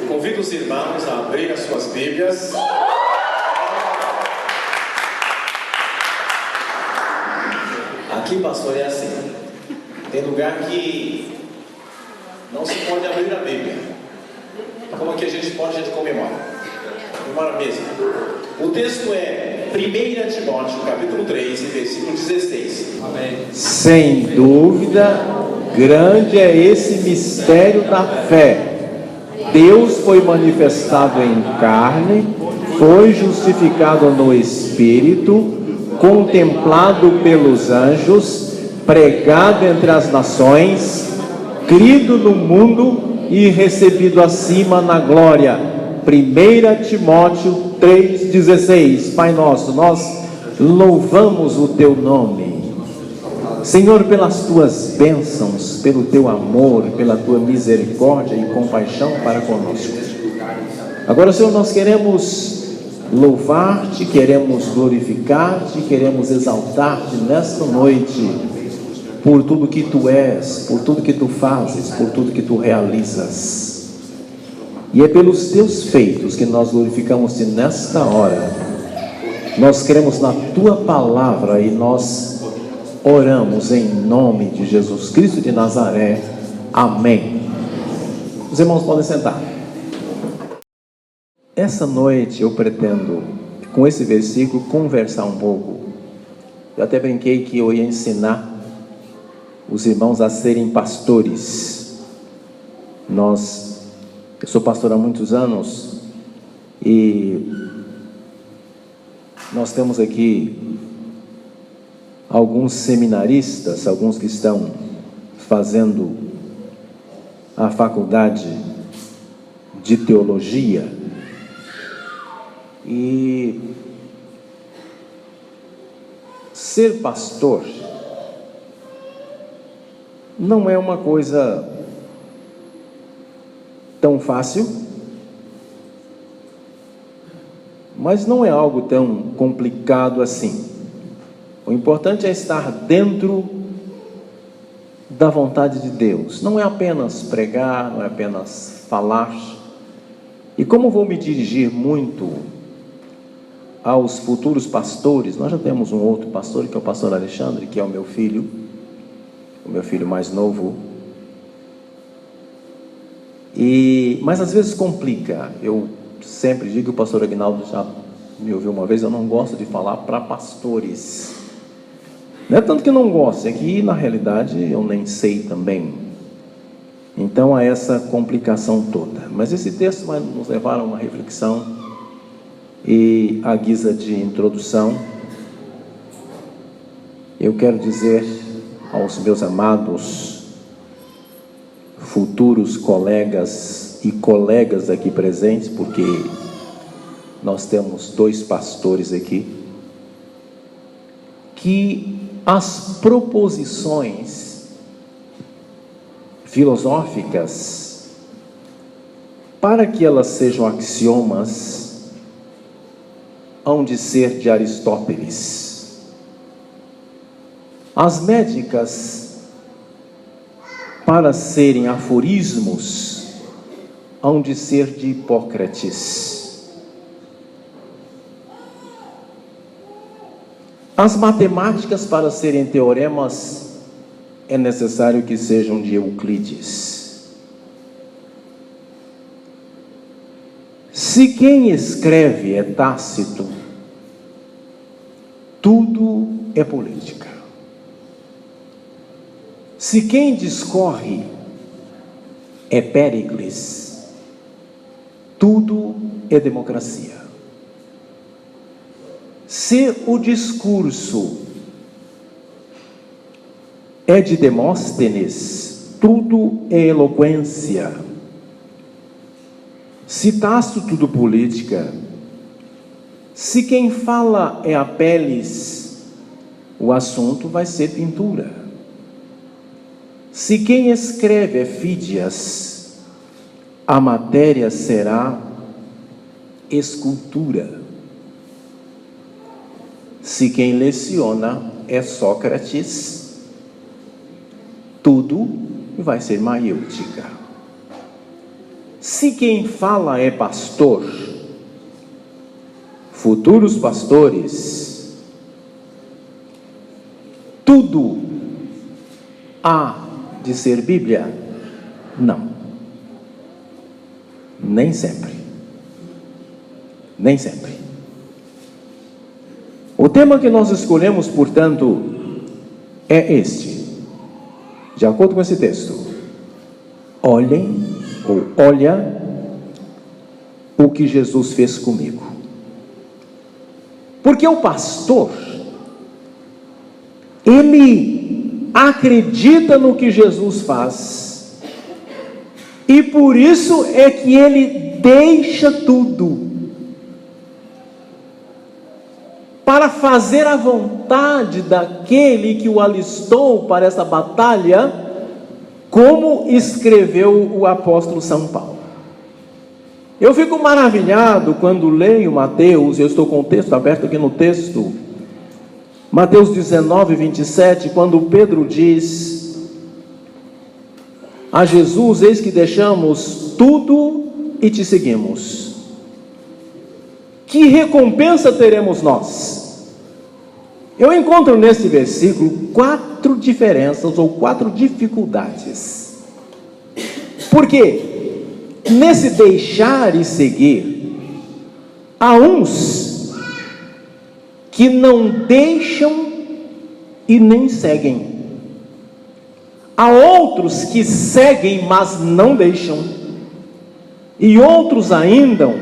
Convido os irmãos a abrir as suas Bíblias. Aqui, pastor, é assim. Tem lugar que não se pode abrir a Bíblia. Como aqui a gente pode, a gente comemora. Comemora mesmo. O texto é 1 Timóteo, capítulo 3, versículo 16. Amém. Sem dúvida, grande é esse mistério da fé. Deus foi manifestado em carne, foi justificado no Espírito, contemplado pelos anjos, pregado entre as nações, crido no mundo e recebido acima na glória. 1 Timóteo 3,16. Pai nosso, nós louvamos o teu nome, Senhor, pelas tuas bênçãos, pelo teu amor, pela tua misericórdia e compaixão para conosco. Agora, Senhor, nós queremos louvar-te, queremos glorificar-te, queremos exaltar-te nesta noite, por tudo que tu és, por tudo que tu fazes, por tudo que tu realizas. E é pelos teus feitos que nós glorificamos-te nesta hora. Nós cremos na tua palavra e nós oramos em nome de Jesus Cristo de Nazaré. Amém. Os irmãos podem sentar. Essa noite eu pretendo, com esse versículo, conversar um pouco. Eu até brinquei que eu ia ensinar os irmãos a serem pastores. Eu sou pastor há muitos anos e nós temos aqui alguns seminaristas, alguns que estão fazendo a faculdade de teologia, e ser pastor não é uma coisa tão fácil, mas não é algo tão complicado assim. O importante é estar dentro da vontade de Deus. Não é apenas pregar, não é apenas falar. E como vou me dirigir muito aos futuros pastores, nós já temos um outro pastor, que é o pastor Alexandre, que é o meu filho mais novo. Mas às vezes complica. Eu sempre digo, o pastor Aguinaldo já me ouviu uma vez, eu não gosto de falar para pastores. Não é tanto que não gosto, é que na realidade eu nem sei também. Então há essa complicação toda. Mas esse texto vai nos levar a uma reflexão, e à guisa de introdução, eu quero dizer aos meus amados futuros colegas e colegas aqui presentes, porque nós temos 2 pastores aqui, que as proposições filosóficas, para que elas sejam axiomas, hão de ser de Aristóteles. As médicas, para serem aforismos, hão de ser de Hipócrates. As matemáticas, para serem teoremas, é necessário que sejam de Euclides. Se quem escreve é Tácito, tudo é política. Se quem discorre é Péricles, tudo é democracia. Se o discurso é de Demóstenes, tudo é eloquência. Se Tácito, tudo política. Se quem fala é Apelles, o assunto vai ser pintura. Se quem escreve é Fídias, a matéria será escultura. Se quem leciona é Sócrates, tudo vai ser maiêutica. Se quem fala é pastor, futuros pastores, tudo há de ser Bíblia? Não. Nem sempre. Nem sempre. O tema que nós escolhemos, portanto, é este. De acordo com esse texto. Olhem, ou olha, o que Jesus fez comigo. Porque o pastor, ele acredita no que Jesus faz, e por isso é que ele deixa tudo para fazer a vontade daquele que o alistou para essa batalha, como escreveu o apóstolo São Paulo. Eu fico maravilhado quando leio Mateus, eu estou com o texto aberto aqui no texto, Mateus 19, 27, quando Pedro diz a Jesus: eis que deixamos tudo e te seguimos. Que recompensa teremos nós? Eu encontro nesse versículo 4 diferenças ou 4 dificuldades. Porque nesse deixar e seguir, há uns que não deixam e nem seguem. Há outros que seguem, mas não deixam. E outros ainda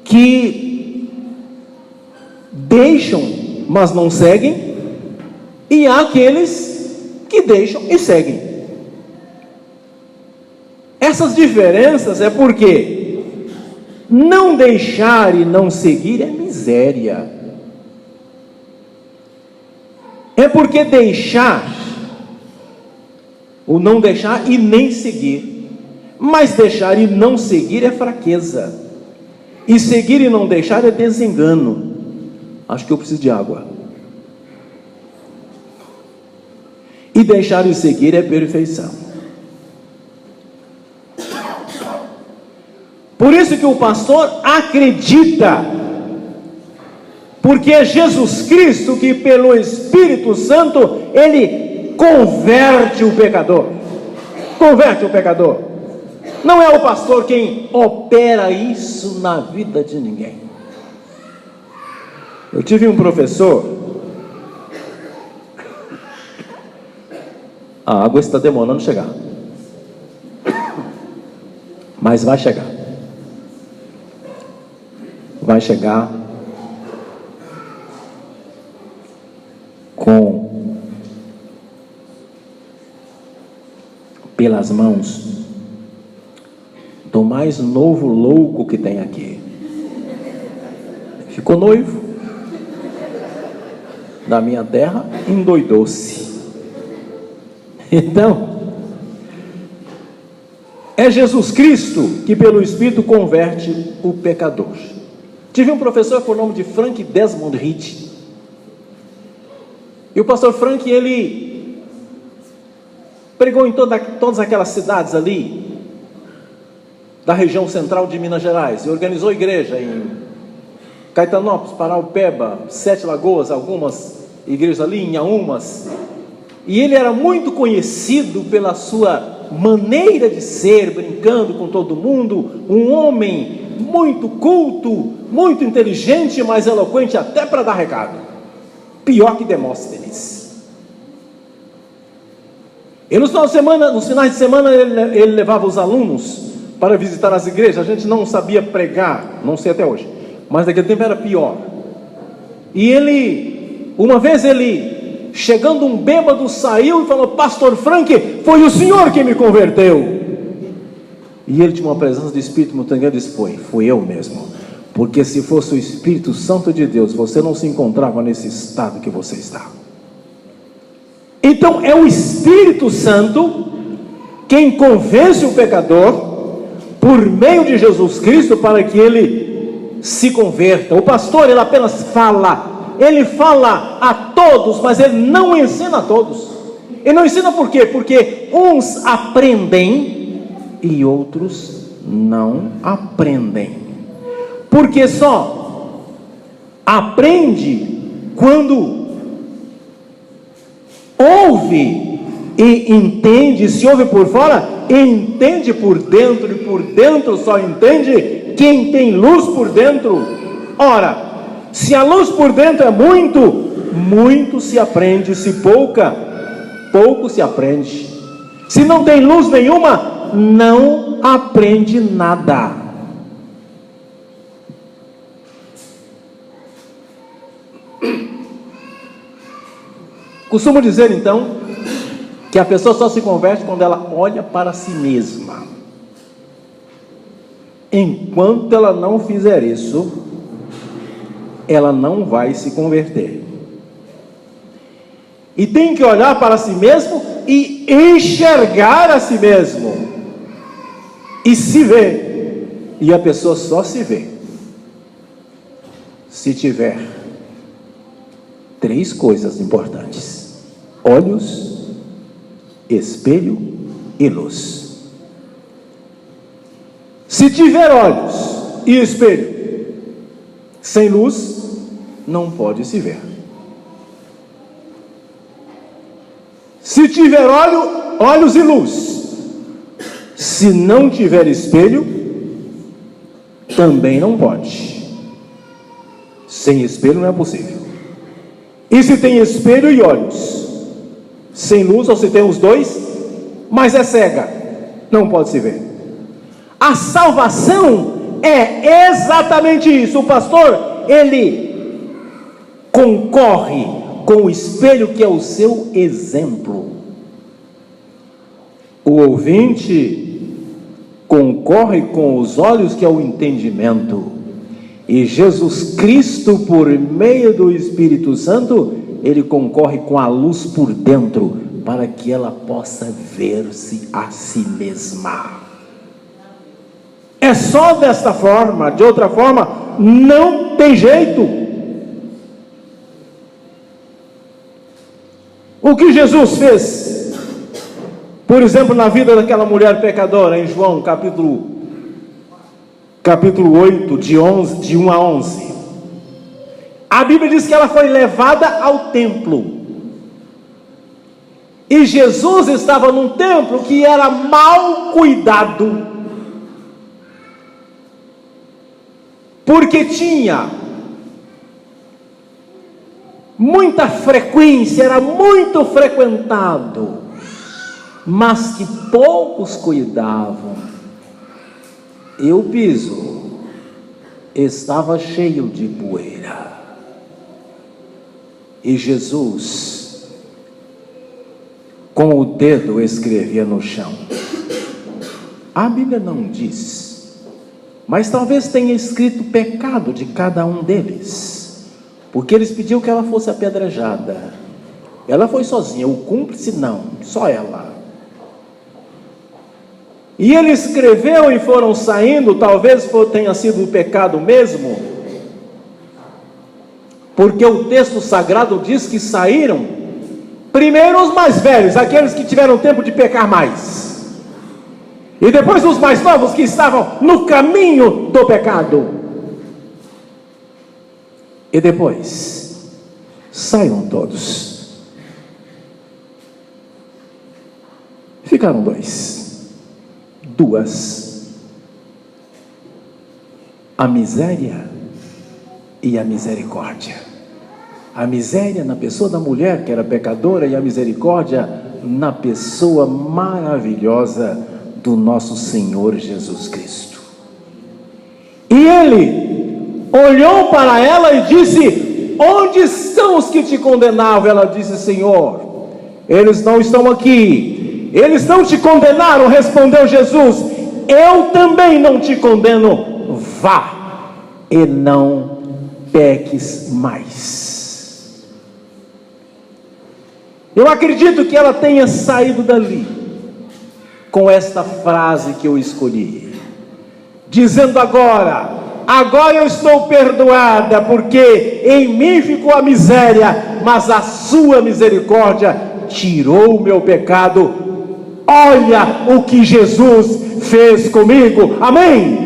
que deixam, mas não seguem, e há aqueles que deixam e seguem. Essas diferenças é porque não deixar e não seguir é miséria. É porque deixar, ou não deixar e nem seguir, mas deixar e não seguir é fraqueza. E seguir e não deixar é desengano. Acho que eu preciso de água. E deixar e seguir é perfeição. Por isso que o pastor acredita, porque é Jesus Cristo que pelo Espírito Santo, ele converte o pecador. Converte o pecador. Não é o pastor quem opera isso na vida de ninguém. Eu tive um professor. A água está demorando a chegar, mas vai chegar. Vai chegar pelas mãos do mais novo louco que tem aqui. Ficou noivo da minha terra, endoidou-se. Então, é Jesus Cristo que pelo Espírito converte o pecador. Tive um professor com o nome de Frank Desmond Hitch. E o pastor Frank, ele pregou em todas aquelas cidades ali da região central de Minas Gerais, e organizou igreja em Caetanópolis, Paraupeba, Sete Lagoas, algumas igrejas ali, em Inhaúmas. E ele era muito conhecido pela sua maneira de ser, brincando com todo mundo, um homem muito culto, muito inteligente, mas eloquente até para dar recado, pior que Demóstenes. E nos finais de semana ele levava os alunos para visitar as igrejas. A gente não sabia pregar, não sei até hoje, mas naquele tempo era pior. E uma vez chegando um bêbado, saiu e falou: pastor Frank, foi o senhor que me converteu. E ele tinha uma presença do Espírito muito grande e disse: fui eu mesmo, porque se fosse o Espírito Santo de Deus, você não se encontrava nesse estado que você está. Então é o Espírito Santo quem convence o pecador por meio de Jesus Cristo para que ele se converta. O pastor, ele apenas fala, ele fala a todos, mas ele não ensina a todos. Ele não ensina por quê? Porque uns aprendem e outros não aprendem. Porque só aprende quando ouve e entende. Se ouve por fora, entende por dentro, e por dentro só entende quem tem luz por dentro. Ora, se a luz por dentro é muito se aprende. Se pouco se aprende. Se não tem luz nenhuma, não aprende nada. Costumo dizer então que a pessoa só se converte quando ela olha para si mesma. Enquanto ela não fizer isso, ela não vai se converter. E tem que olhar para si mesmo e enxergar a si mesmo. E se ver. E a pessoa só se vê se tiver 3 coisas importantes: olhos, espelho e luz. Se tiver olhos e espelho sem luz, não pode se ver. Se tiver olhos e luz, se não tiver espelho, também não pode. Sem espelho não é possível. E se tem espelho e olhos, sem luz, ou se tem os dois, mas é cega, não pode se ver. A salvação é exatamente isso. O pastor, ele concorre com o espelho que é o seu exemplo. O ouvinte concorre com os olhos que é o entendimento. E Jesus Cristo, por meio do Espírito Santo, ele concorre com a luz por dentro, para que ela possa ver-se a si mesma. É só desta forma. De outra forma, não tem jeito. O que Jesus fez, por exemplo, na vida daquela mulher pecadora, em João capítulo 8, de 1 a 11, a Bíblia diz que ela foi levada ao templo, e Jesus estava num templo que era mal cuidado, porque tinha muita frequência, era muito frequentado, mas que poucos cuidavam. E o piso estava cheio de poeira, e Jesus com o dedo escrevia no chão. A Bíblia não diz, mas talvez tenha escrito o pecado de cada um deles, porque eles pediam que ela fosse apedrejada. Ela foi sozinha, o cúmplice não, só ela. E ele escreveu e foram saindo. Talvez tenha sido o pecado mesmo, porque o texto sagrado diz que saíram primeiro os mais velhos, aqueles que tiveram tempo de pecar mais, e depois os mais novos, que estavam no caminho do pecado. E depois saíram todos. Ficaram 2, a miséria e a misericórdia. A miséria na pessoa da mulher que era pecadora, e a misericórdia na pessoa maravilhosa do nosso Senhor Jesus Cristo. E ele olhou para ela e disse: onde estão os que te condenavam? Ela disse: Senhor, eles não estão aqui. Eles não te condenaram? Respondeu Jesus: eu também não te condeno. Vá e não peques mais. Eu acredito que ela tenha saído dali com esta frase que eu escolhi, dizendo: agora eu estou perdoada, porque em mim ficou a miséria, mas a sua misericórdia tirou o meu pecado. Olha o que Jesus fez comigo. Amém?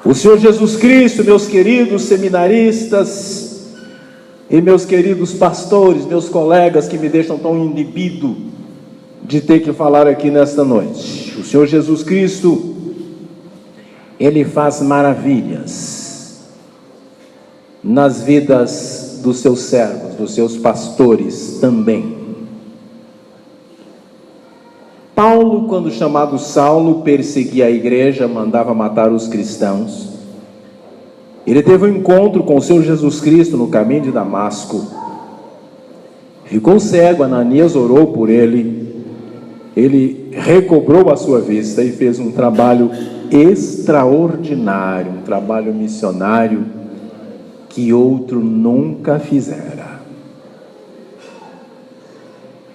O Senhor Jesus Cristo, meus queridos seminaristas e meus queridos pastores, meus colegas que me deixam tão inibido de ter que falar aqui nesta noite. O Senhor Jesus Cristo, Ele faz maravilhas nas vidas dos seus servos, dos seus pastores também. Paulo, quando chamado Saulo, perseguia a igreja, mandava matar os cristãos. Ele teve um encontro com o Senhor Jesus Cristo no caminho de Damasco. Ficou cego, Ananias orou por ele. Ele recobrou a sua vista e fez um trabalho extraordinário, um trabalho missionário que outro nunca fizera.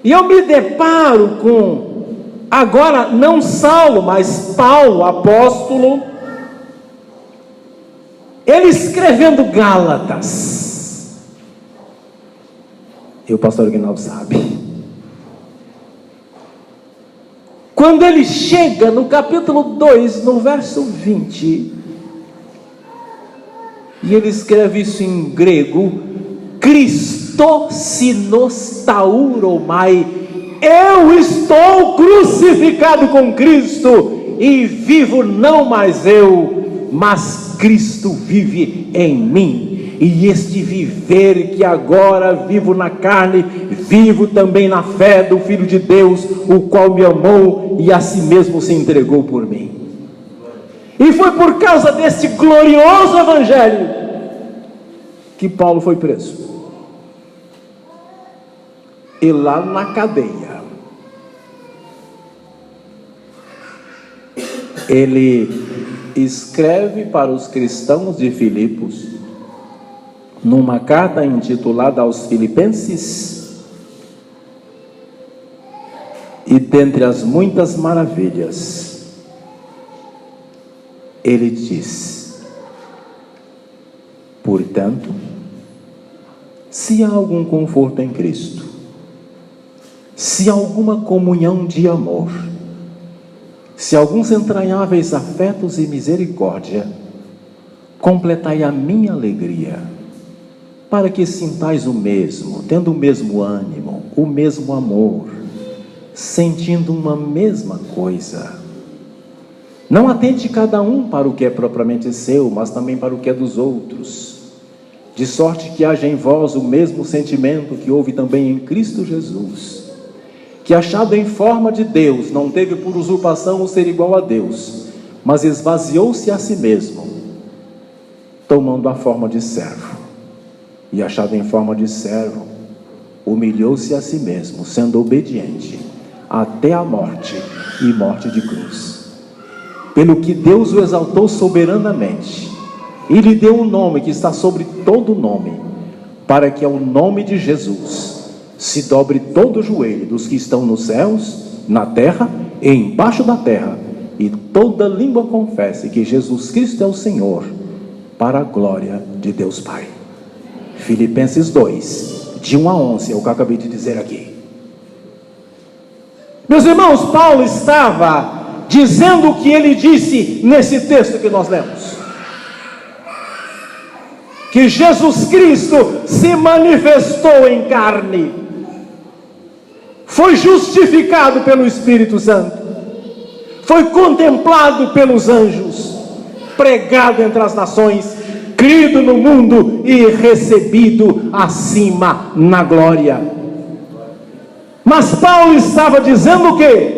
E eu me deparo com, agora não Saulo, mas Paulo, apóstolo, ele escrevendo Gálatas. E o pastor Aguinaldo sabe. Quando ele chega no capítulo 2, no verso 20, e ele escreve isso em grego: Christos tauromai. Eu estou crucificado com Cristo, e vivo não mais eu, mas Cristo vive em mim. E este viver que agora vivo na carne, vivo também na fé do Filho de Deus, o qual me amou e a si mesmo se entregou por mim. E foi por causa deste glorioso evangelho que Paulo foi preso. E lá na cadeia, ele escreve para os cristãos de Filipos, numa carta intitulada aos Filipenses, e dentre as muitas maravilhas, ele diz: portanto, se há algum conforto em Cristo, se há alguma comunhão de amor, se alguns entranháveis afetos e misericórdia, completai a minha alegria, para que sintais o mesmo, tendo o mesmo ânimo, o mesmo amor, sentindo uma mesma coisa. Não atente cada um para o que é propriamente seu, mas também para o que é dos outros, de sorte que haja em vós o mesmo sentimento que houve também em Cristo Jesus, que, achado em forma de Deus, não teve por usurpação o ser igual a Deus, mas esvaziou-se a si mesmo, tomando a forma de servo, e achado em forma de servo, humilhou-se a si mesmo, sendo obediente até a morte, e morte de cruz. Pelo que Deus o exaltou soberanamente, e lhe deu um nome que está sobre todo nome, para que ao nome de Jesus se dobre todo o joelho dos que estão nos céus, na terra e embaixo da terra, e toda língua confesse que Jesus Cristo é o Senhor, para a glória de Deus Pai. Filipenses 2, de 1 a 11, é o que eu acabei de dizer aqui. Meus irmãos, Paulo estava dizendo o que ele disse nesse texto que nós lemos: que Jesus Cristo se manifestou em carne, foi justificado pelo Espírito Santo, foi contemplado pelos anjos, pregado entre as nações, crido no mundo e recebido acima na glória. Mas Paulo estava dizendo o quê?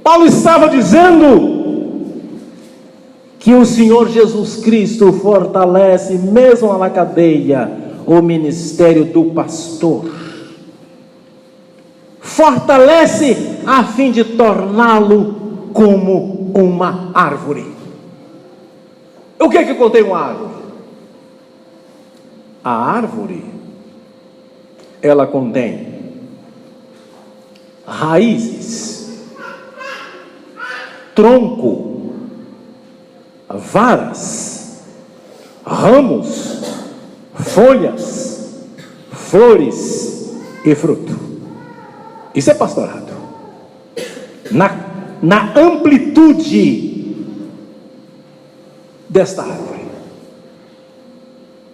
Paulo estava dizendo que o Senhor Jesus Cristo fortalece, mesmo lá na cadeia, o ministério do pastor. Fortalece a fim de torná-lo como uma árvore. O que é que contém uma árvore? A árvore, ela contém raízes, tronco, varas, ramos, folhas, flores e fruto. Isso é pastorado. Na amplitude desta árvore.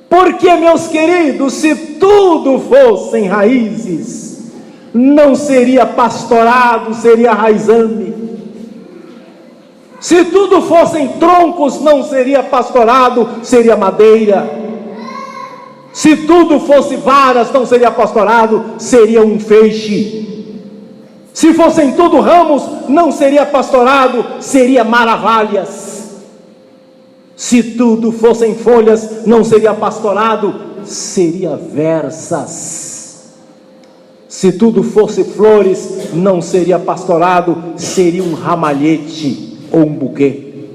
Porque, meus queridos, se tudo fossem raízes, não seria pastorado, seria raizame. Se tudo fossem troncos, não seria pastorado, seria madeira. Se tudo fosse varas, não seria pastorado, seria um feixe. Se fossem tudo ramos, não seria pastorado, seria maravilhas. Se tudo fossem folhas, não seria pastorado, seria versas. Se tudo fosse flores, não seria pastorado, seria um ramalhete ou um buquê.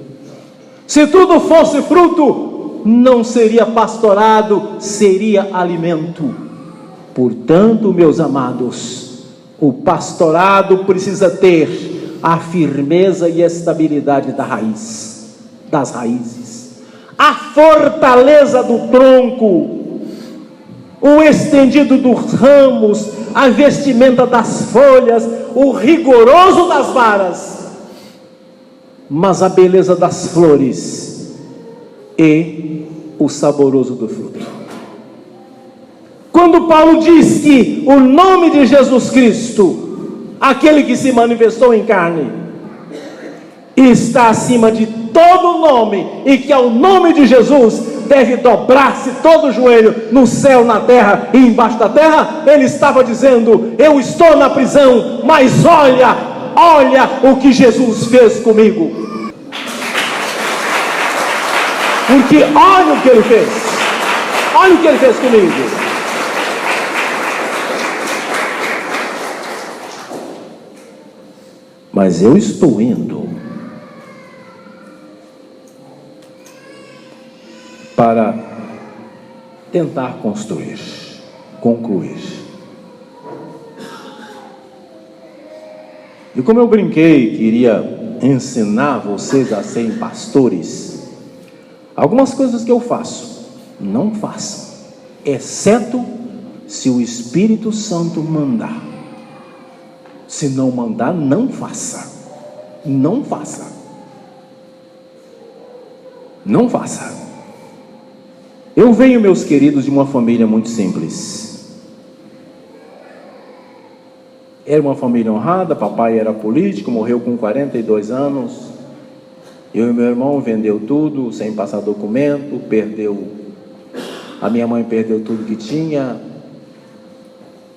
Se tudo fosse fruto, não seria pastorado, seria alimento. Portanto, meus amados, o pastorado precisa ter a firmeza e estabilidade das raízes, a fortaleza do tronco, o estendido dos ramos, a vestimenta das folhas, o rigoroso das varas, mas a beleza das flores e o saboroso do fruto. Quando Paulo diz que o nome de Jesus Cristo, aquele que se manifestou em carne, está acima de todo nome, e que ao nome de Jesus deve dobrar-se todo o joelho no céu, na terra e embaixo da terra, ele estava dizendo: eu estou na prisão, mas olha o que Jesus fez comigo. Porque olha o que ele fez, olha o que ele fez comigo. Mas eu estou indo para tentar concluir. E como eu brinquei que iria ensinar vocês a serem pastores, algumas coisas que eu faço, não façam, exceto se o Espírito Santo mandar. Se não mandar, não faça. Não faça. Não faça. Eu venho, meus queridos, de uma família muito simples. Era uma família honrada, papai era político, morreu com 42 anos. Eu e meu irmão vendeu tudo, sem passar documento, a minha mãe perdeu tudo que tinha.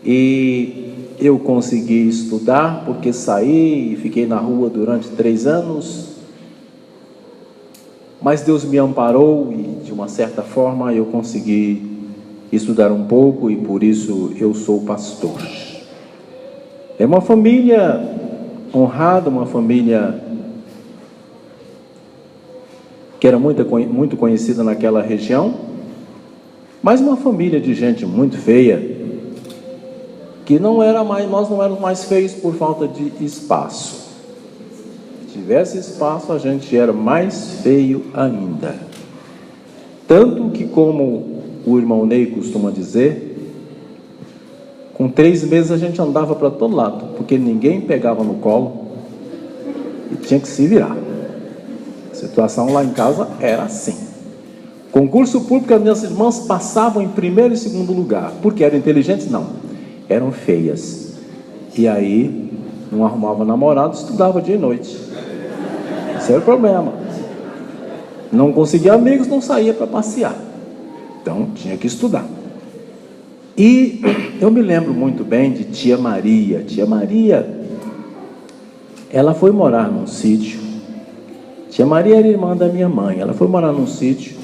E eu consegui estudar, porque saí e fiquei na rua durante 3 anos. Mas Deus me amparou e, de uma certa forma, eu consegui estudar um pouco e por isso eu sou pastor. É uma família honrada, uma família que era muito conhecida naquela região, mas uma família de gente muito feia, que nós não éramos mais feios por falta de espaço. Se tivesse espaço, a gente era mais feio ainda. Tanto que, como o irmão Ney costuma dizer, com 3 meses a gente andava para todo lado, porque ninguém pegava no colo e tinha que se virar. A situação lá em casa era assim. Concurso público, as minhas irmãs passavam em primeiro e segundo lugar, porque eram inteligentes? Não, eram feias. E aí não arrumava namorado, estudava dia e noite. Esse era o problema. Não conseguia amigos, não saía para passear. Então tinha que estudar. E eu me lembro muito bem de tia Maria. Tia Maria, ela foi morar num sítio. Tia Maria era irmã da minha mãe. Ela foi morar num sítio.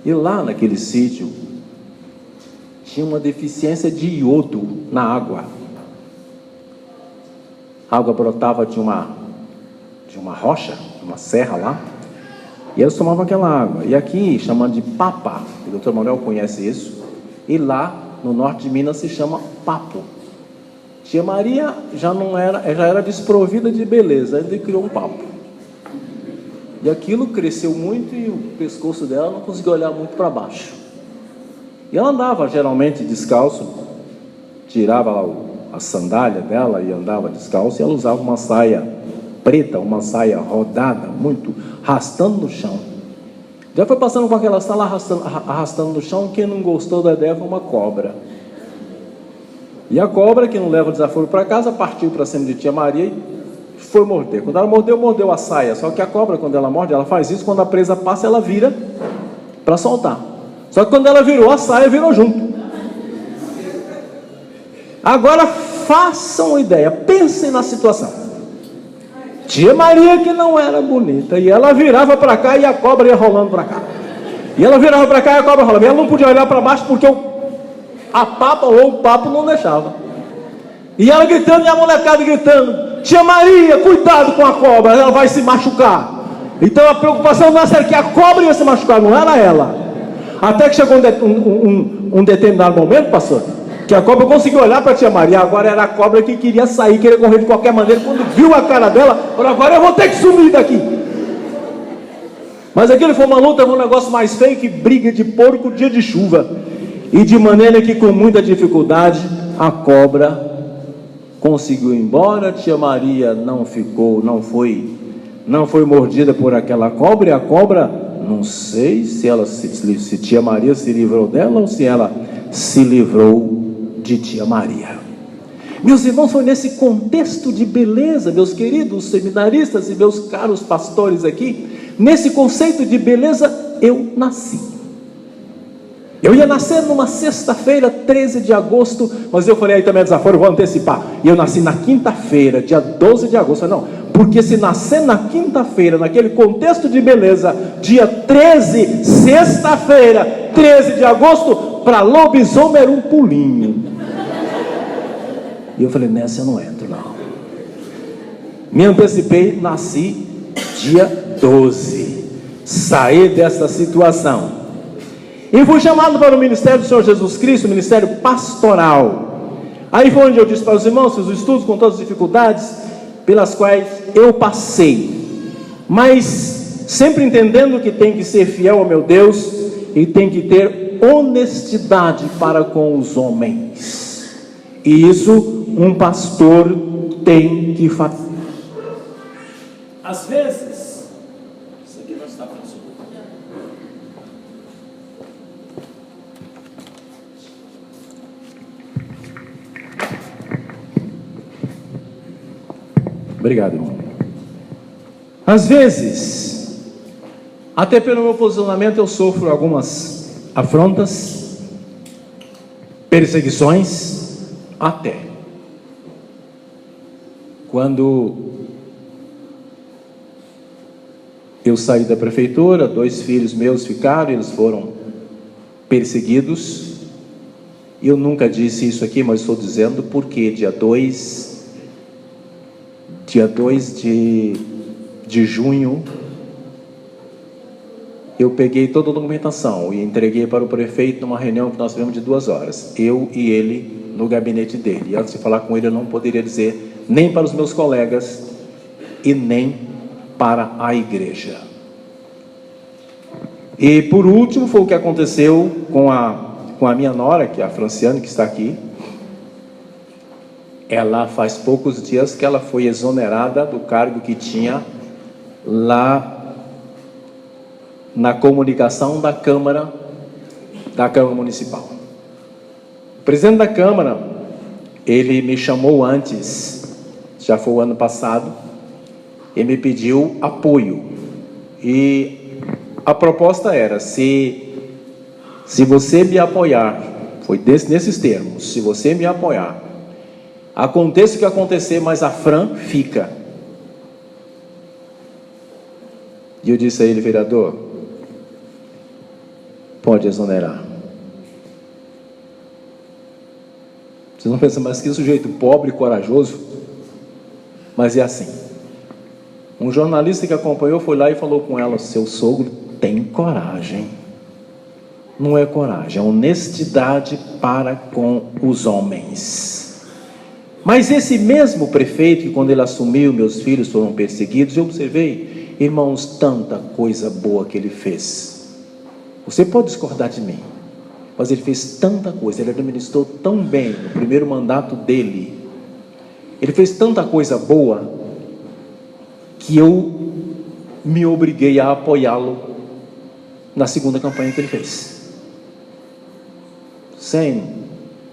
E lá naquele sítio tinha uma deficiência de iodo na água. A água brotava de uma rocha, uma serra lá, e eles tomavam aquela água. E aqui, chamando de papa, o doutor Manuel conhece isso, e lá no norte de Minas se chama papo. Tia Maria já era desprovida de beleza, ele criou um papo. E aquilo cresceu muito e o pescoço dela não conseguia olhar muito para baixo. E ela andava geralmente descalço, tirava lá a sandália dela e andava descalço, e ela usava uma saia preta, uma saia rodada, muito, arrastando no chão. Já foi passando com aquela sala arrastando no chão. Quem não gostou da ideia foi uma cobra. E a cobra, que não leva o desaforo para casa, partiu para cima de tia Maria e foi morder. Quando ela mordeu a saia. Só que a cobra, quando ela morde, ela faz isso, quando a presa passa, ela vira para soltar. Só que quando ela virou, a saia virou junto. Agora façam uma ideia, pensem na situação. Tia Maria, que não era bonita, e ela virava para cá e a cobra ia rolando para cá. E ela virava para cá e a cobra rolando. E ela não podia olhar para baixo porque a papa ou o papo não deixava. E ela gritando e a molecada gritando: tia Maria, cuidado com a cobra, ela vai se machucar. Então a preocupação nossa era que a cobra ia se machucar, não era ela. Até que chegou um determinado momento, pastor, que a cobra conseguiu olhar para a tia Maria. Agora era a cobra que queria sair, queria correr de qualquer maneira. Quando viu a cara dela, falou: agora eu vou ter que sumir daqui. Mas aquilo foi uma luta, um negócio mais feio que briga de porco dia de chuva. E de maneira que com muita dificuldade a cobra conseguiu ir embora. A tia Maria não foi mordida por aquela cobra. E a cobra, não sei se tia Maria se livrou dela ou se ela se livrou de tia Maria. Meus irmãos, foi nesse contexto de beleza, meus queridos seminaristas e meus caros pastores aqui, nesse conceito de beleza eu nasci. Eu ia nascer numa sexta-feira, 13 de agosto, mas eu falei: aí também é desaforo, vou antecipar. E eu nasci na quinta-feira, dia 12 de agosto. Eu falei: não, porque se nascer na quinta-feira, naquele contexto de beleza, dia 13, sexta-feira, 13 de agosto, para lobisomem era um pulinho. E eu falei: nessa eu não entro, não. Me antecipei, nasci dia 12. Saí dessa situação. E fui chamado para o ministério do Senhor Jesus Cristo, o ministério pastoral. Aí foi onde eu disse para os irmãos, fiz os estudos com todas as dificuldades pelas quais eu passei. Mas sempre entendendo que tem que ser fiel ao meu Deus e tem que ter honestidade para com os homens. E isso um pastor tem que fazer. Às vezes, isso aqui não está funcionando. Obrigado, irmão. Às vezes, até pelo meu posicionamento, eu sofro algumas afrontas, perseguições, até. Quando eu saí da prefeitura, 2 filhos meus ficaram, eles foram perseguidos. Eu nunca disse isso aqui, mas estou dizendo porque dia 2 de junho, eu peguei toda a documentação e entreguei para o prefeito numa reunião que nós tivemos de 2 horas, eu e ele no gabinete dele. E antes de falar com ele, eu não poderia dizer nem para os meus colegas e nem para a igreja. E por último foi o que aconteceu com a minha nora, que é a Franciane, que está aqui. Ela faz poucos dias que ela foi exonerada do cargo que tinha lá na comunicação da Câmara Municipal. O presidente da Câmara, ele me chamou antes, já foi o ano passado, e me pediu apoio. E a proposta era: se você me apoiar, foi nesses termos, se você me apoiar, aconteça o que acontecer, mas a Fran fica. E eu disse a ele: vereador, pode exonerar. Vocês não pensam, mas que sujeito pobre e corajoso? Mas é assim. Um jornalista que acompanhou foi lá e falou com ela: seu sogro tem coragem. Não é coragem, é honestidade para com os homens. Mas esse mesmo prefeito, que quando ele assumiu, meus filhos foram perseguidos, eu observei, Irmãos, tanta coisa boa que ele fez. Você pode discordar de mim, mas ele fez tanta coisa, ele administrou tão bem no primeiro mandato dele, ele fez tanta coisa boa, que eu me obriguei a apoiá-lo na segunda campanha que ele fez.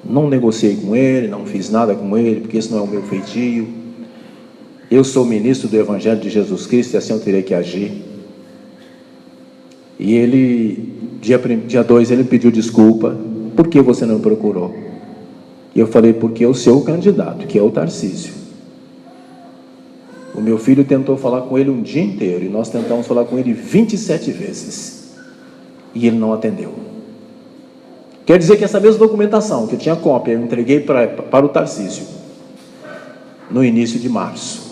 Não negociei com ele, não fiz nada com ele, porque isso não é o meu feitio. Eu sou ministro do Evangelho de Jesus Cristo e assim eu terei que agir. E ele, dia 2, ele pediu desculpa. Por que você não procurou? E eu falei, porque eu sou o candidato, que é o Tarcísio. O meu filho tentou falar com ele um dia inteiro, e nós tentamos falar com ele 27 vezes. E ele não atendeu. Quer dizer que essa mesma documentação, que eu tinha cópia, eu entreguei para o Tarcísio, no início de março.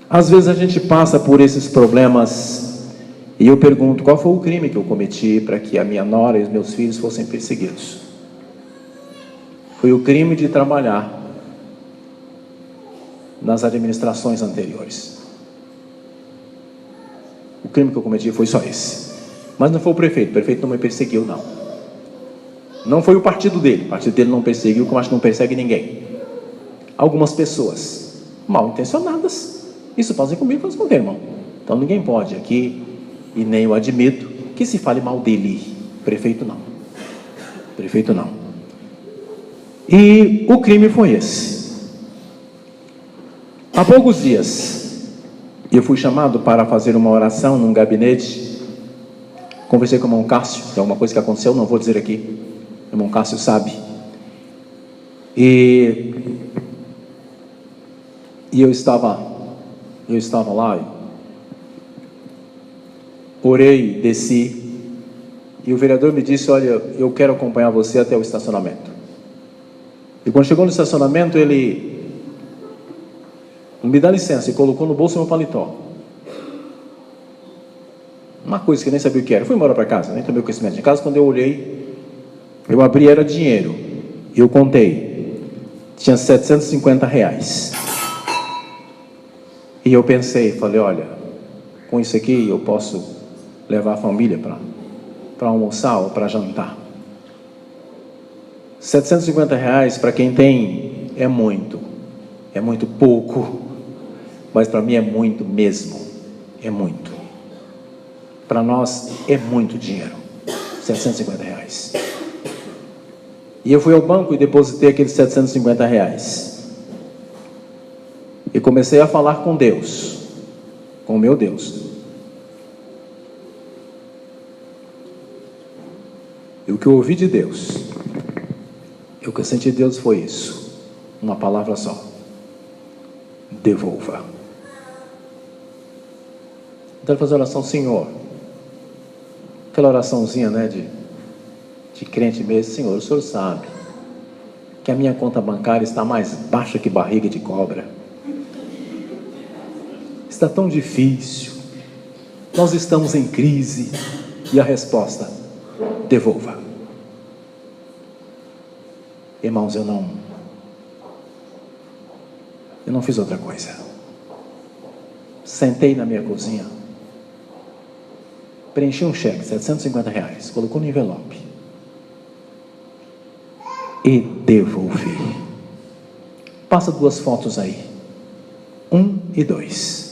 Às vezes a gente passa por esses problemas, e eu pergunto, qual foi o crime que eu cometi para que a minha nora e os meus filhos fossem perseguidos? Foi o crime de trabalhar nas administrações anteriores. O crime que eu cometi foi só esse. Mas não foi o prefeito não me perseguiu, não. Não foi o partido dele não perseguiu, como acho que não persegue ninguém. Algumas pessoas mal intencionadas, isso fazem comigo, fazem com qualquer irmão. Então ninguém pode aqui, e nem eu admito, que se fale mal dele. Prefeito não. E o crime foi esse. Há poucos dias, eu fui chamado para fazer uma oração num gabinete. Conversei com o irmão Cássio, que é uma coisa que aconteceu, não vou dizer aqui. O irmão Cássio sabe. E eu estava lá, orei, desci, e o vereador me disse, olha, eu quero acompanhar você até o estacionamento. E quando chegou no estacionamento, ele me dá licença e colocou no bolso meu paletó. Uma coisa que eu nem sabia o que era. Fui embora para casa, nem tomei conhecimento de casa. Quando eu olhei, eu abri, era dinheiro. E eu contei. Tinha R$750. E eu pensei, falei, olha, com isso aqui eu posso levar a família para almoçar ou para jantar. R$750 para quem tem é muito pouco, mas para mim é muito mesmo, é muito. Para nós é muito dinheiro, R$750. E eu fui ao banco e depositei aqueles R$750. E comecei a falar com Deus, com o meu Deus. E o que eu ouvi de Deus, e o que eu senti de Deus foi isso, uma palavra só: devolva. Então, fazer oração, Senhor, aquela oraçãozinha, né, de crente mesmo. Senhor, o Senhor sabe que a minha conta bancária está mais baixa que barriga de cobra. Está tão difícil, nós estamos em crise. E a resposta: devolva. Irmãos, eu não fiz outra coisa. Sentei na minha cozinha, preenchi um cheque, R$750, colocou no envelope e devolvi. Passa 2 fotos aí, 1 e 2.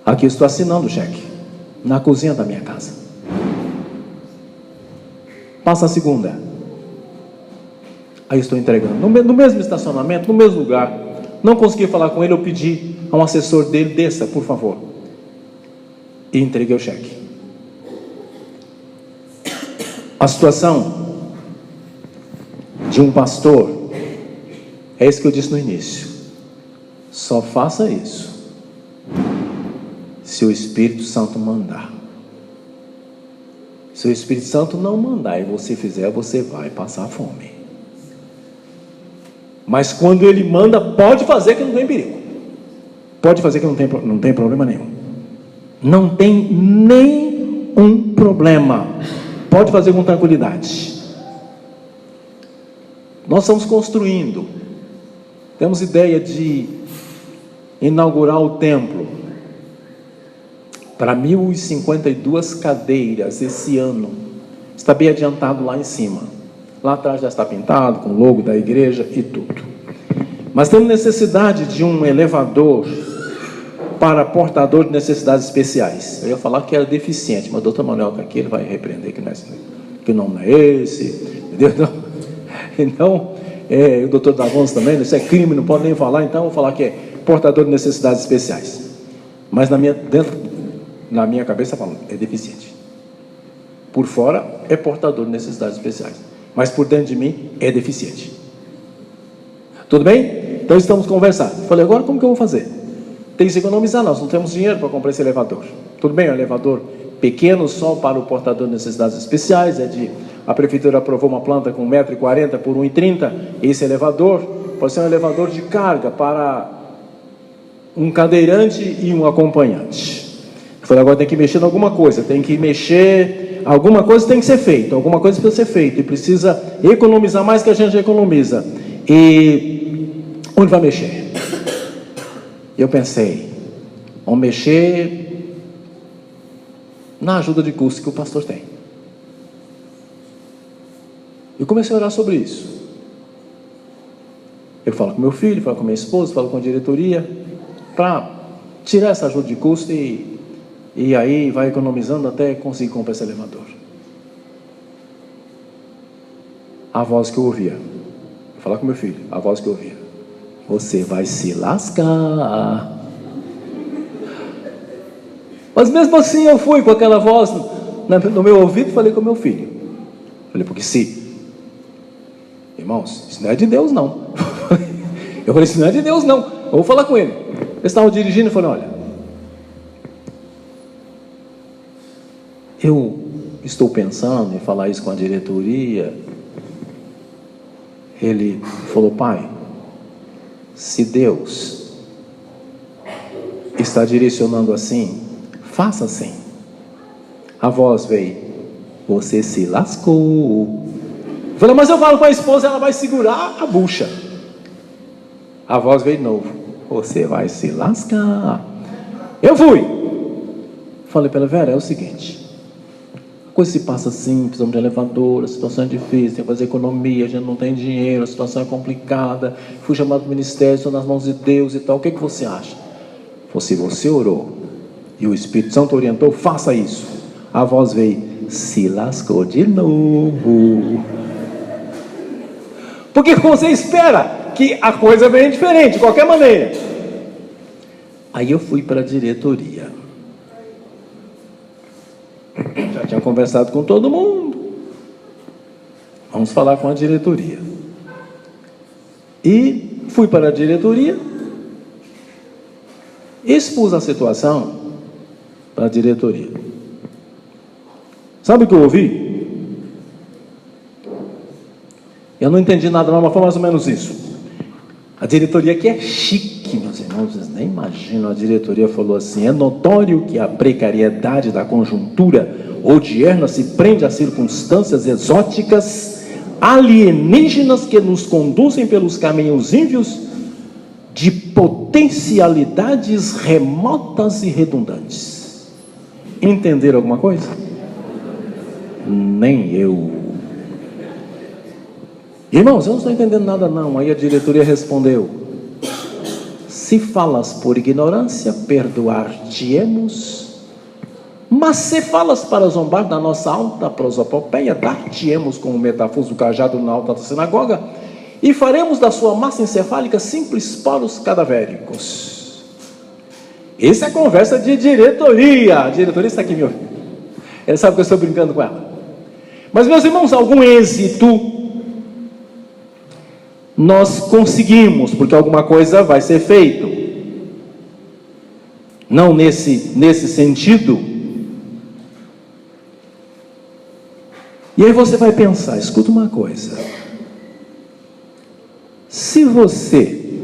Aqui eu estou assinando o cheque, na cozinha da minha casa. Passa a segunda. Aí estou entregando, no mesmo estacionamento, no mesmo lugar. Não consegui falar com ele, eu pedi a um assessor dele, desça, por favor. E entreguei o cheque. A situação de um pastor é isso que eu disse no início. Só faça isso se o Espírito Santo mandar. Se o Espírito Santo não mandar e você fizer, você vai passar fome. Mas quando ele manda, pode fazer que não tem perigo. Pode fazer que não tem problema nenhum. Não tem nenhum problema. Pode fazer com tranquilidade. Nós estamos construindo. Temos ideia de inaugurar o templo. para 1.052 cadeiras esse ano. Está bem adiantado lá em cima. Lá atrás já está pintado com o logo da igreja e tudo. Mas temos necessidade de um elevador para portador de necessidades especiais. Eu ia falar que era deficiente, mas o doutor Manuel está aqui, ele vai repreender que o nome não é esse, entendeu? Então, o doutor Davons também, isso é crime, não pode nem falar, então eu vou falar que é portador de necessidades especiais. Mas na minha cabeça falando, é deficiente. Por fora é portador de necessidades especiais, mas por dentro de mim é deficiente. Tudo bem? Então estamos conversando. Falei, agora como que eu vou fazer? Tem que se economizar, nós não temos dinheiro para comprar esse elevador. Tudo bem, é um elevador pequeno só para o portador de necessidades especiais, a prefeitura aprovou uma planta com 1,40 m por 1,30 m, esse elevador pode ser um elevador de carga para um cadeirante e um acompanhante. Eu falei, agora tem que mexer em alguma coisa, alguma coisa tem que ser feita, alguma coisa precisa ser feita, e precisa economizar mais que a gente economiza. E onde vai mexer? Eu pensei, vamos mexer na ajuda de custo que o pastor tem. Eu comecei a orar sobre isso. Eu falo com meu filho, falo com minha esposa, falo com a diretoria, para tirar essa ajuda de custo e aí vai economizando até conseguir comprar esse elevador. A voz que eu ouvia, vou falar com meu filho, a voz que eu ouvia: você vai se lascar. Mas mesmo assim eu fui com aquela voz no meu ouvido e falei com meu filho. Falei, porque irmãos, isso não é de Deus não. Eu falei, isso não é de Deus não. Eu vou falar com ele. Eles estavam dirigindo e falei, olha, eu estou pensando em falar isso com a diretoria. Ele falou, pai, se Deus está direcionando assim, faça assim. A voz veio, você se lascou. Eu falei, mas eu falo com a esposa, ela vai segurar a bucha. A voz veio de novo, você vai se lascar. Eu fui. Falei para ela, Vera, é o seguinte, a coisa se passa assim, precisamos de elevador, a situação é difícil, tem que fazer economia, a gente não tem dinheiro, a situação é complicada, fui chamado para o ministério, estou nas mãos de Deus e tal, o que você acha? Se você orou e o Espírito Santo orientou, faça isso. A voz veio, se lascou de novo. Porque você espera que a coisa venha diferente, de qualquer maneira. Aí eu fui para a diretoria. Já tinha conversado com todo mundo. Vamos falar com a diretoria. E fui para a diretoria, expus a situação para a diretoria. Sabe o que eu ouvi? Eu não entendi nada, mas foi mais ou menos isso. A diretoria aqui é chique, meus irmãos, vocês nem imaginam. A diretoria falou assim: é notório que a precariedade da conjuntura odierna se prende a circunstâncias exóticas, alienígenas, que nos conduzem pelos caminhos ímpios de potencialidades remotas e redundantes. Entenderam alguma coisa? Nem eu. Irmãos, eu não estou entendendo nada não. Aí a diretoria respondeu: se falas por ignorância, perdoar-te-emos, mas se falas para zombar da nossa alta prosopopeia, dar-te-emos com o metafuso do cajado na alta da sinagoga, e faremos da sua massa encefálica simples poros cadavéricos. Essa é a conversa de diretoria. A diretoria está aqui, meu. Ele sabe que eu estou brincando com ela. Mas, meus irmãos, algum êxito nós conseguimos, porque alguma coisa vai ser feito. Não nesse sentido. E aí você vai pensar, escuta uma coisa. Se você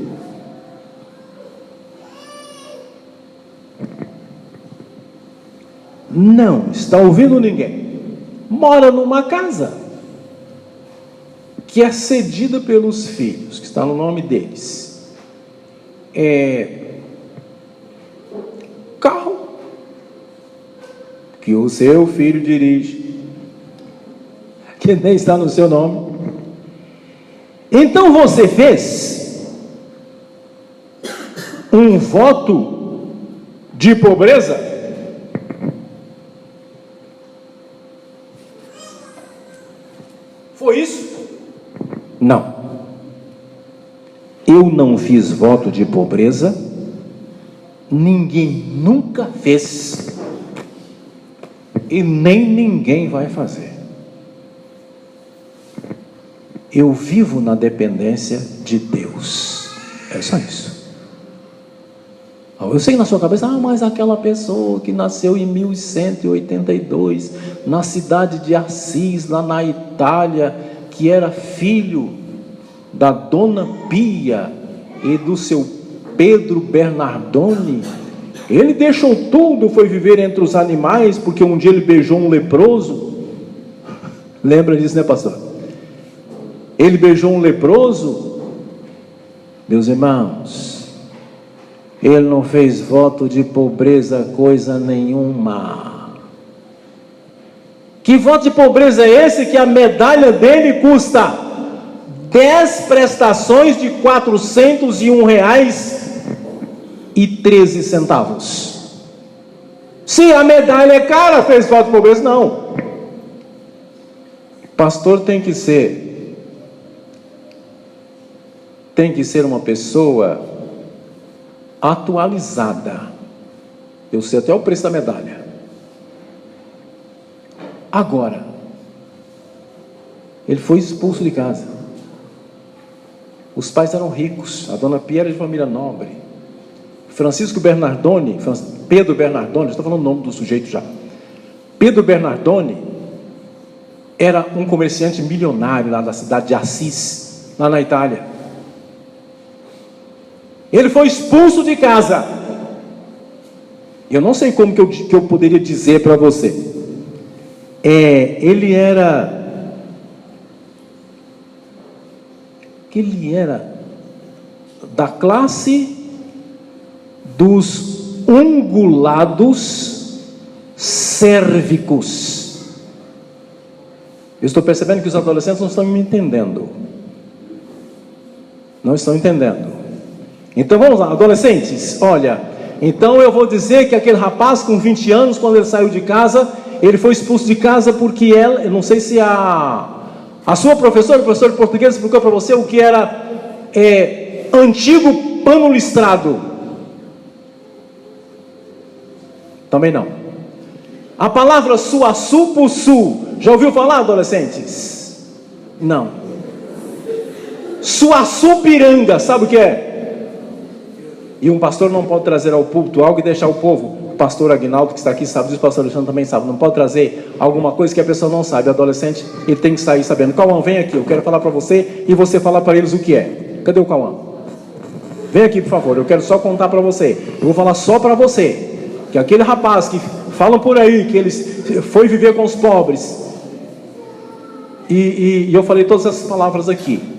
não está ouvindo ninguém, mora numa casa que é cedida pelos filhos, que está no nome deles, carro, que o seu filho dirige, que nem está no seu nome. Então você fez um voto de pobreza? Foi isso? Não. Eu não fiz voto de pobreza, ninguém nunca fez, e nem ninguém vai fazer. Eu vivo na dependência de Deus. É só isso. Eu sei na sua cabeça, mas aquela pessoa que nasceu em 1182, na cidade de Assis, lá na Itália, que era filho da Dona Pia e do seu Pedro Bernardoni, ele deixou tudo, foi viver entre os animais, porque um dia ele beijou um leproso. Lembra disso, né, pastor? Ele beijou um leproso. Meus irmãos, ele não fez voto de pobreza coisa nenhuma. Que voto de pobreza é esse que a medalha dele custa 10 prestações de R$401,13? Se a medalha é cara, fez voto de pobreza? Não. Pastor tem que ser uma pessoa atualizada. Eu sei até o preço da medalha. Agora, ele foi expulso de casa. Os pais eram ricos, a dona Pia era de família nobre. Francisco Bernardoni, Pedro Bernardoni, estou falando o nome do sujeito já. Pedro Bernardoni era um comerciante milionário lá da cidade de Assis, lá na Itália. Ele foi expulso de casa. Eu não sei como que eu poderia dizer para você. Ele era da classe dos ungulados cérvicos. Eu estou percebendo que os adolescentes não estão me entendendo. Não estão entendendo. Então vamos lá, adolescentes, olha, então eu vou dizer que aquele rapaz com 20 anos, quando ele saiu de casa, ele foi expulso de casa porque eu não sei se a sua professora, o professor de português, explicou para você o que era antigo pano listrado. Também não. A palavra suaçupuçu, já ouviu falar, adolescentes? Não. Suaçupiranga, sabe o que é? E um pastor não pode trazer ao púlpito algo e deixar o povo. O pastor Aguinaldo, que está aqui, sabe disso, o pastor Alexandre também sabe. Não pode trazer alguma coisa que a pessoa não sabe. O adolescente, ele tem que sair sabendo. Cauã, vem aqui, eu quero falar para você e você falar para eles o que é. Cadê o Cauã? Vem aqui, por favor, eu quero só contar para você. Eu vou falar só para você. Que aquele rapaz que falam por aí, que ele foi viver com os pobres. E eu falei todas essas palavras aqui.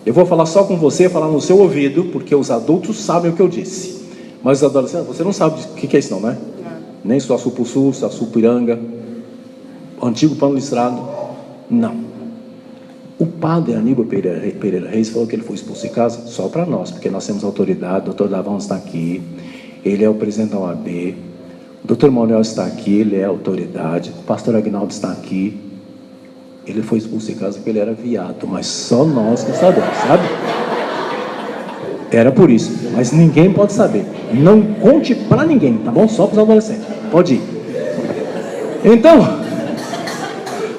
Eu vou falar só com você, falar no seu ouvido, porque os adultos sabem o que eu disse. Mas os adolescentes, você não sabe o que é isso não, né? Nem Suaçupuçu, Suaçupiranga, antigo pano listrado. Não. O padre Aníbal Pereira Reis falou que ele foi expulso de casa só para nós, porque nós temos autoridade. O doutor Davão está aqui, ele é o presidente da OAB. O doutor Manuel está aqui, ele é a autoridade. O pastor Aguinaldo está aqui. Ele foi expulso de casa porque ele era viado, mas só nós que sabemos, sabe? Era por isso, mas ninguém pode saber. Não conte para ninguém, tá bom? Só para os adolescentes. Pode ir. Então,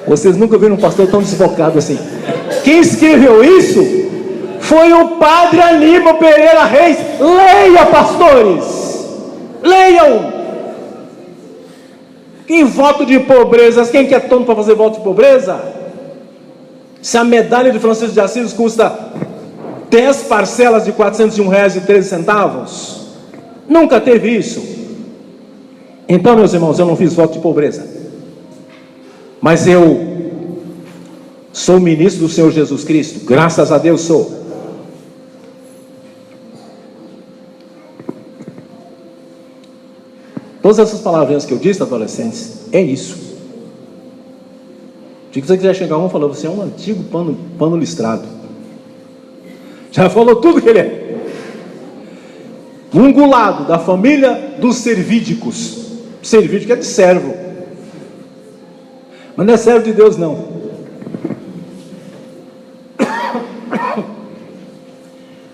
vocês nunca viram um pastor tão desfocado assim. Quem escreveu isso foi o padre Aníbal Pereira Reis. Leia, pastores! Leiam! Que voto de pobreza? Quem que é tonto para fazer voto de pobreza? Se a medalha de Francisco de Assis custa 10 parcelas de R$401,13, nunca teve isso. Então, meus irmãos, eu não fiz voto de pobreza, mas eu sou ministro do Senhor Jesus Cristo, graças a Deus sou. Todas essas palavrinhas que eu disse, adolescentes, é isso. Se você quiser chegar um e falar, você é um antigo pano listrado. Já falou tudo que ele é. Ungulado, da família dos servídicos. Servídico é de servo. Mas não é servo de Deus, não.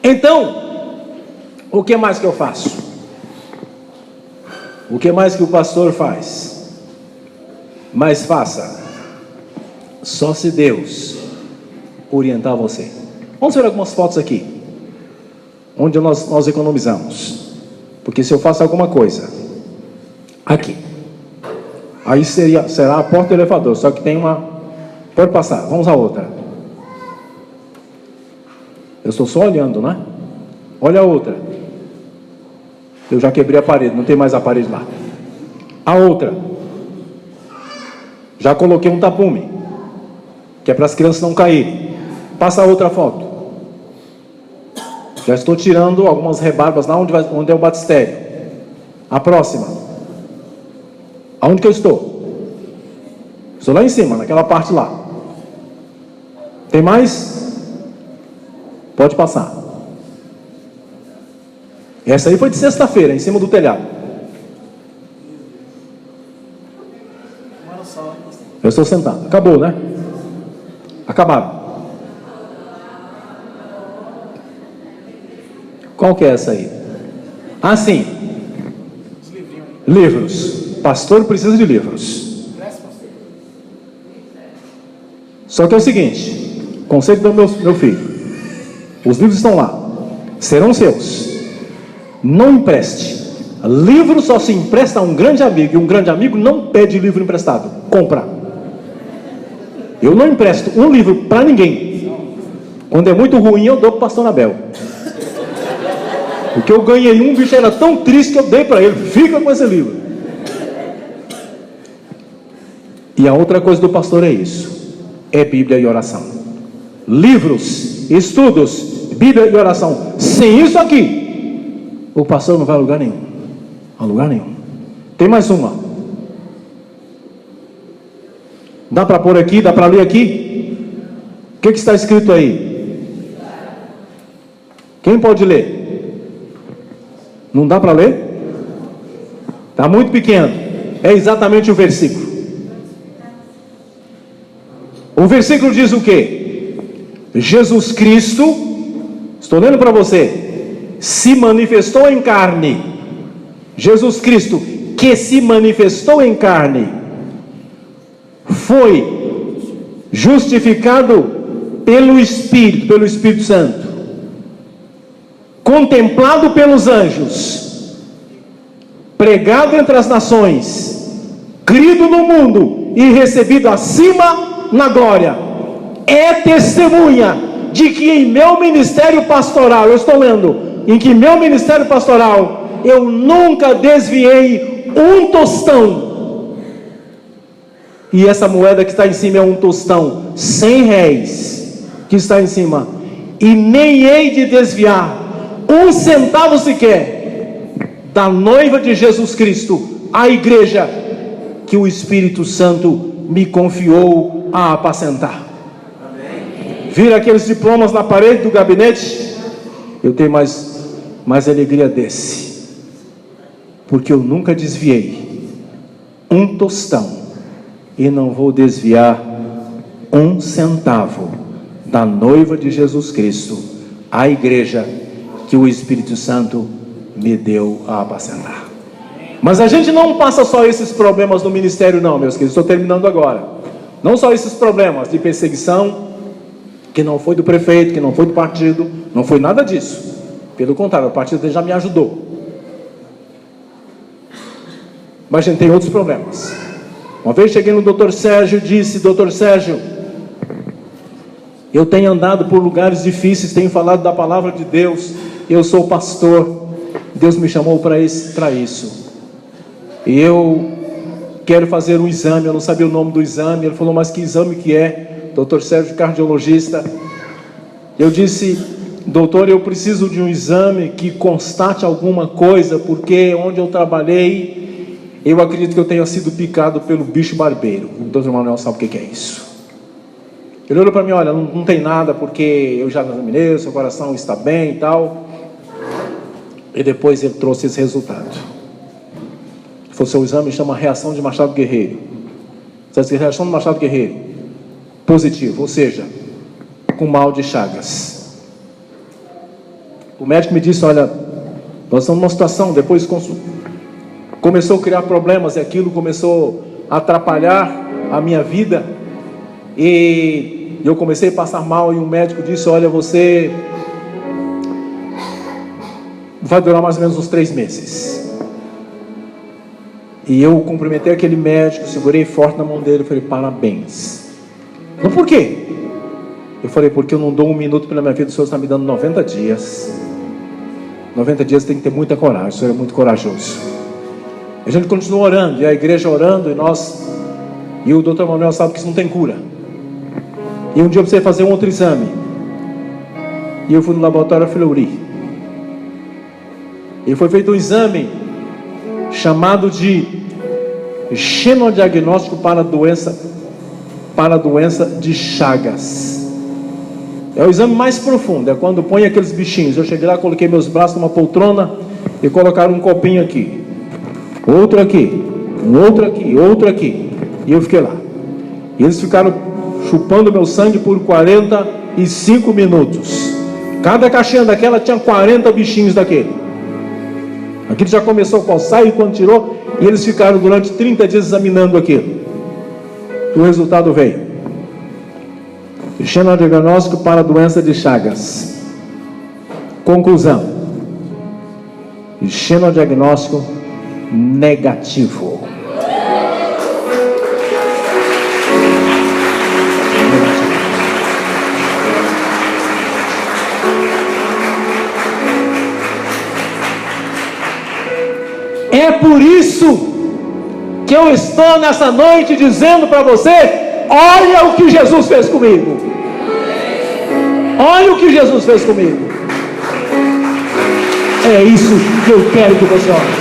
Então, o que mais que eu faço? O que mais que o pastor faz? Mas faça. Só se Deus orientar você. Vamos ver algumas fotos aqui, onde nós economizamos. Porque se eu faço alguma coisa aqui, aí será a porta do elevador. Só que tem uma... Pode passar, vamos a outra. Eu estou só olhando, né? Olha a outra. Eu já quebrei a parede, não tem mais a parede lá. A outra. Já coloquei um tapume, que é para as crianças não caírem. Passa a outra foto. Já estou tirando algumas rebarbas lá onde é o batistério. A próxima. Aonde que eu estou? Estou lá em cima, naquela parte lá. Tem mais? Pode passar. Essa aí foi de sexta-feira, em cima do telhado. Eu estou sentado. Acabou, né? Acabaram. Qual que é essa aí? Ah, sim. Livros. Pastor precisa de livros. Só que é o seguinte, conselho do meu filho. Os livros estão lá. Serão seus. Não empreste. Livro só se empresta a um grande amigo. E um grande amigo não pede livro emprestado. Compra. Eu não empresto um livro para ninguém. Quando é muito ruim, eu dou para o pastor Abel. Porque eu ganhei um, bicho era tão triste que eu dei para ele. Fica com esse livro. E a outra coisa do pastor é isso. É Bíblia e oração. Livros, estudos, Bíblia e oração. Sem isso aqui, o pastor não vai a lugar nenhum. A lugar nenhum. Tem mais uma. Dá para pôr aqui? Dá para ler aqui? O que está escrito aí? Quem pode ler? Não dá para ler? Está muito pequeno. É exatamente o versículo. O versículo diz o quê? Jesus Cristo, estou lendo para você, se manifestou em carne. Jesus Cristo, que se manifestou em carne, foi justificado pelo Espírito Santo, contemplado pelos anjos, pregado entre as nações, crido no mundo e recebido acima na glória. É testemunha de que em meu ministério pastoral, eu estou lendo, em que meu ministério pastoral, eu nunca desviei um tostão. E essa moeda que está em cima é um tostão, 100 réis, que está em cima. E nem hei de desviar um centavo sequer da noiva de Jesus Cristo, a igreja que o Espírito Santo me confiou a apacentar. Vira aqueles diplomas na parede do gabinete. Eu tenho mais alegria desse, porque eu nunca desviei um tostão e não vou desviar um centavo da noiva de Jesus Cristo, a igreja que o Espírito Santo me deu a apacentar. Mas a gente não passa só esses problemas no ministério não, meus queridos. Estou terminando agora. Não só esses problemas de perseguição, que não foi do prefeito, que não foi do partido, não foi nada disso. Pelo contrário, o partido já me ajudou. Mas a gente tem outros problemas. Uma vez cheguei no Dr. Sérgio e disse: Dr. Sérgio, eu tenho andado por lugares difíceis, tenho falado da palavra de Deus, eu sou pastor, Deus me chamou para isso. E eu quero fazer um exame, eu não sabia o nome do exame. Ele falou: mas que exame que é? Dr. Sérgio, cardiologista. Eu disse: doutor, eu preciso de um exame que constate alguma coisa, porque onde eu trabalhei, Eu acredito que eu tenha sido picado pelo bicho barbeiro. O doutor Manuel sabe o que é isso. Ele olhou para mim, olha, não tem nada, porque eu já examinei, seu coração está bem e tal. E depois ele trouxe esse resultado. Ele falou, seu exame chama reação de Machado Guerreiro. Sabe que reação de Machado Guerreiro? Positivo, ou seja, com mal de Chagas. O médico me disse, olha, nós estamos numa situação, depois começou a criar problemas, e aquilo começou a atrapalhar a minha vida, e eu comecei a passar mal, e o médico disse, olha, você vai durar mais ou menos uns 3 meses. E eu cumprimentei aquele médico, segurei forte na mão dele, e falei, parabéns. Não, por quê? Eu falei, porque eu não dou 1 minuto pela minha vida, o Senhor está me dando 90 dias. 90 dias tem que ter muita coragem, o Senhor é muito corajoso. A gente continuou orando, e a igreja orando, e o doutor Manuel sabe que isso não tem cura. E um dia eu precisei fazer um outro exame, e eu fui no laboratório Fleury, e foi feito um exame chamado de xenodiagnóstico para a doença de Chagas. É o exame mais profundo, é quando põe aqueles bichinhos. Eu cheguei lá, coloquei meus braços numa poltrona e colocaram um copinho aqui, outro aqui, um outro aqui, outro aqui, e eu fiquei lá. E eles ficaram chupando meu sangue por 45 minutos. Cada caixinha daquela tinha 40 bichinhos daquele. Aquilo já começou a coçar, e quando tirou, e eles ficaram durante 30 dias examinando aquilo. E o resultado veio. Xenodiagnóstico para a doença de Chagas. Conclusão: xenodiagnóstico negativo. É por isso que eu estou nessa noite dizendo para você: olha o que Jesus fez comigo. Olha o que Jesus fez comigo. É isso que eu quero que você olhe.